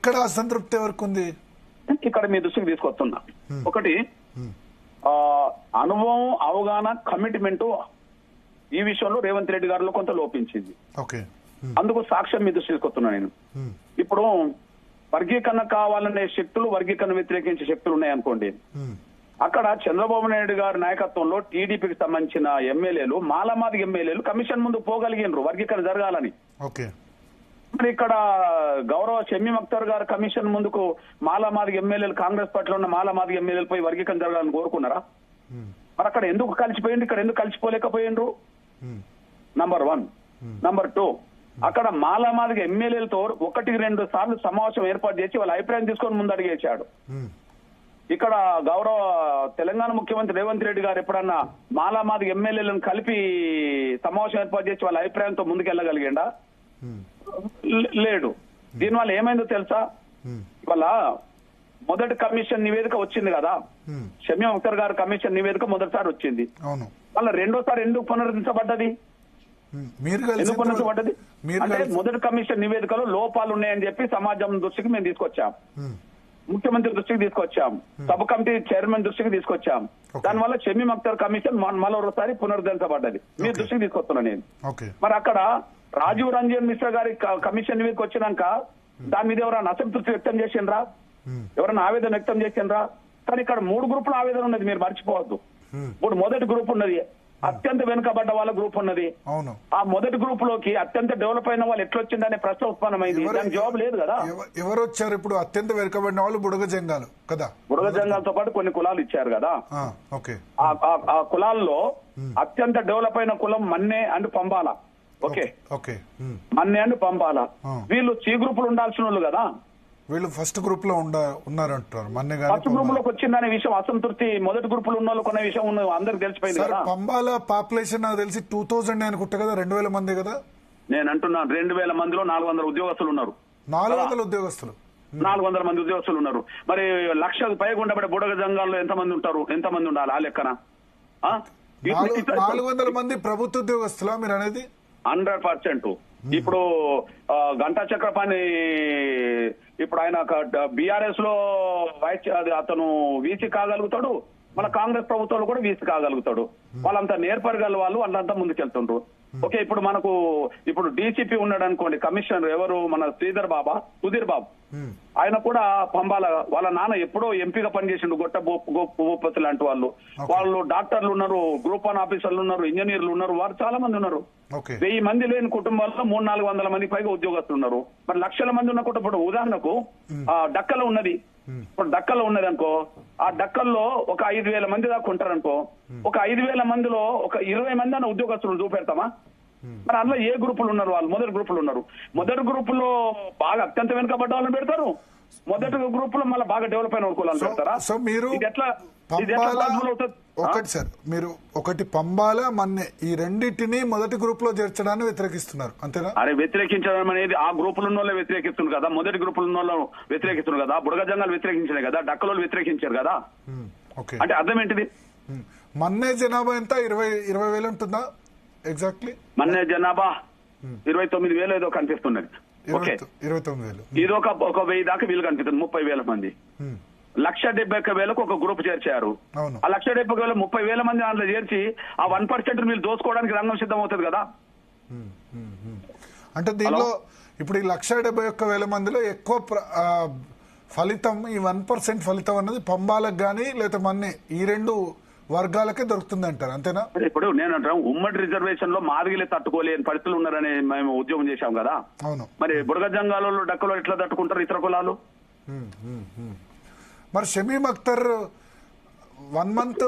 ఇక్కడ అసంతృప్తి ఎవరికి ఉంది? ఇక్కడ మీ దృష్టికి తీసుకొస్తున్నా. ఒకటి అనుభవం, అవగాహన, కమిట్మెంట్ ఈ విషయంలో రేవంత్ రెడ్డి గారిలో కొంత లోపించింది. అందుకు సాక్ష్యం మీ దృష్టికి తీసుకొస్తున్నా నేను. ఇప్పుడు వర్గీకరణ కావాలనే శక్తులు, వర్గీకరణ వ్యతిరేకించే శక్తులు ఉన్నాయనుకోండి. అక్కడ చంద్రబాబు నాయుడు గారి నాయకత్వంలో టీడీపీకి సంబంధించిన ఎమ్మెల్యేలు, మాలమాది ఎమ్మెల్యేలు కమిషన్ ముందు పోగలిగినరు వర్గీకరణ జరగాలని. మరి ఇక్కడ గౌరవ షమీమ్ అఖ్తర్ గారు కమిషన్ ముందుకు మాలమాది ఎమ్మెల్యేలు, కాంగ్రెస్ పార్టీలో ఉన్న మాలమాది ఎమ్మెల్యేలు పోయి వర్గీకరణ జరగాలని కోరుకున్నారా? మరి అక్కడ ఎందుకు కలిసిపోయింది, ఇక్కడ ఎందుకు కలిసిపోలేకపోయిండ్రు? నంబర్ 1. నంబర్ 2, అక్కడ మాలమాది ఎమ్మెల్యేలతో 1-2 సార్లు సమావేశం ఏర్పాటు చేసి వాళ్ళ అభిప్రాయం తీసుకొని ముందు అడిగేశాడు. ఇక్కడ గౌరవ తెలంగాణ ముఖ్యమంత్రి రేవంత్ రెడ్డి గారు ఎప్పుడన్నా మాలామాది ఎమ్మెల్యేలను కలిపి సమావేశం ఏర్పాటు చేసి వాళ్ళ అభిప్రాయంతో ముందుకెళ్ళగలిగిండా? లేడు. దీనివల్ల ఏమైందో తెలుసా? ఇవాళ మొదటి కమిషన్ నివేదిక వచ్చింది కదా, షమీమ్ అఖ్తర్ గారి కమిషన్ నివేదిక మొదటిసారి వచ్చింది. మళ్ళీ రెండోసారి ఎందుకు పునరుద్ధరించబడ్డది? ఎందుకు పునరుద్ధరించబడ్డది అంటే మొదటి కమిషన్ నివేదికలో లోపాలు ఉన్నాయని చెప్పి సమాజం దృష్టికి మేము తీసుకొచ్చాం, ముఖ్యమంత్రి దృష్టికి తీసుకొచ్చాం, సబ్ కమిటీ చైర్మన్ దృష్టికి తీసుకొచ్చాం. దానివల్ల షమీమ్ అఖ్తర్ కమిషన్ మరోసారి పునరుద్ధరించబడ్డది. మీ దృష్టికి తీసుకొస్తున్నా నేను. మరి అక్కడ రాజీవ్ రంజన్ మిశ్రా గారి కమిషన్ నివేదిక వచ్చినాక దాని మీద ఎవరైనా అసంతృప్తి వ్యక్తం చేసిండ్రా? ఎవరైనా ఆవేదన వ్యక్తం చేసిండ్రా? కానీ ఇక్కడ 3 గ్రూపుల ఆవేదన ఉన్నది, మీరు మర్చిపోవద్దు. ఇప్పుడు మొదటి గ్రూప్ ఉన్నది, అత్యంత వెనుకబడ్డ వాళ్ళ గ్రూప్ ఉన్నది. ఆ మొదటి గ్రూప్ లోకి అత్యంత డెవలప్ అయిన వాళ్ళు ఎట్లొచ్చిందనే ప్రశ్న ఉత్పన్నమైంది. దానికి జవాబు లేదు కదా. ఎవరు వచ్చారు ఇప్పుడు? అత్యంత వెనుకబడిన వాళ్ళు బుడగ జంగాలు కదా. బుడగ జంగాలతో పాటు కొన్ని కులాలు ఇచ్చారు కదా. ఆ కులాల్లో అత్యంత డెవలప్ అయిన కులం మన్నే అండ్ పంబాల. మన్నే అండ్ పంబాల వీళ్ళు సి గ్రూప్ లో ఉండాల్సిన వాళ్ళు కదా. వీళ్ళు ఫస్ట్ గ్రూప్ లో ఉన్నారంటారు. ఫస్ట్ గ్రూప్ లోకి వచ్చిందనే విషయం అసంతృప్తి మొదటి గ్రూప్ లో ఉన్న వాళ్ళు కొనే విషయం అందరికి తెలిసిపోయింది కదా. పంబాల పాపులేషన్ నాకు తెలిసి 2000 అనుకుంటా కదా, 2000 మంది కదా. నేను అంటున్నాను 2000 మందిలో 400 ఉద్యోగస్తులు ఉన్నారు. 400 ఉద్యోగస్తులు 400 మంది ఉద్యోగస్తులు ఉన్నారు. మరి 1,00,000కు పైగా ఉండబడే బుడగ జంగాల్లో ఎంతమంది ఉంటారు? ఎంతమంది ఉండాలి ఆ లెక్కన? 400 మంది ప్రభుత్వ ఉద్యోగస్తులా మీరు అనేది? 100%. ఇప్పుడు గంటా చక్రపాణి ఇప్పుడు ఆయన బీఆర్ఎస్ లో అతను వీసీ కాగలుగుతాడు, మన కాంగ్రెస్ ప్రభుత్వంలో కూడా వీసీ కాగలుగుతాడు. వాళ్ళంతా నేర్పరగల వాళ్ళు, వాళ్ళంతా ముందుకెళ్తుండ్రు. ఓకే, ఇప్పుడు మనకు ఇప్పుడు డీసీపీ ఉన్నాడు అనుకోండి, కమిషనర్ ఎవరు, మన సుధీర్ బాబు. ఆయన కూడా పంబాల, వాళ్ళ నాన్న ఎప్పుడో ఎంపీగా పనిచేసిండు, గొట్ట భూపతి లాంటి వాళ్ళు డాక్టర్లు ఉన్నారు, గ్రూప్ 1 ఆఫీసర్లు ఉన్నారు, ఇంజనీర్లు ఉన్నారు, వారు చాలా మంది ఉన్నారు. 1000 మంది లేని కుటుంబాల్లో 300-400 మందికి పైగా ఉద్యోగస్తులు ఉన్నారు. మరి లక్షల మంది ఉన్న కుటుంబం, ఇప్పుడు ఉదాహరణకు డక్కలో ఉన్నది, ఇప్పుడు డక్కలో ఉన్నది అనుకో, ఆ డక్కల్లో ఒక 5,000 మంది దాకా ఉంటారనుకో, ఒక 5,000 మందిలో ఒక 20 మంది అన్న ఉద్యోగస్తులు చూపెడతామా? మరి అందులో ఏ గ్రూపులు ఉన్నారు? వాళ్ళు మొదటి గ్రూపులు ఉన్నారు. మొదటి గ్రూపులో బాగా అత్యంత వెనుకబడ్డ వాళ్ళని పెడతారు, మొదటి గ్రూప్ లో మళ్ళీ బాగా డెవలప్ అయిన కులాలు పెడతారా? సో మీరు ఒకటి పంబాల మన్నే ఈ రెండింటిని మొదటి గ్రూప్ లో చేర్చడాన్ని వ్యతిరేకిస్తున్నారు అంతేనా? అరే వ్యతిరేకించడం అనేది ఆ గ్రూపులు ఉన్న వాళ్ళు వ్యతిరేకిస్తున్నారు కదా, మొదటి గ్రూపులు ఉన్న వాళ్ళు వ్యతిరేకిస్తున్నారు కదా, బుడగ జంగాలు వ్యతిరేకించారు కదా, డక్కలు వ్యతిరేకించారు కదా. అంటే అర్థం ఏంటిది? మన్నే జనాభా ఎంత? 20,000 ఉంటుందా ఎగ్జాక్ట్లీ? మన్నే జనాభా 29,000 ఏదో కనిపిస్తున్నది. 29,000. ఇది ఒక 1000 దాకా వీలు కనిపిస్తుంది. 30,000 మంది. 1,70,000 ఒక గ్రూప్ చేర్చారు. ఆ 1,70,000 30,000 మంది దాంట్లో చేర్చి ఆ 1% మీరు దోసుకోవడానికి రంగం సిద్ధం అవుతుంది కదా. అంటే దీనిలో ఇప్పుడు ఈ 1,71,000 మందిలో ఎక్కువ ఫలితం, ఈ 1% ఫలితం అన్నది పంబాలకు గానీ లేదా మన్నే ఈ 2 వర్గాలకే దొరుకుతుంది అంటారు అంతేనా? ఇప్పుడు నేను అంటాను, ఉమ్మడి రిజర్వేషన్ లో మాదిగిలే తట్టుకోలేని పరిస్థితులు ఉన్నారని మేము ఉద్యోగం చేశాం కదా. మరి బుడగ జంగాలలో డక్కలో ఎట్లా తట్టుకుంటారు ఇతర కులాలు? మరి షమీమ్ అఖ్తర్ 1 మంత్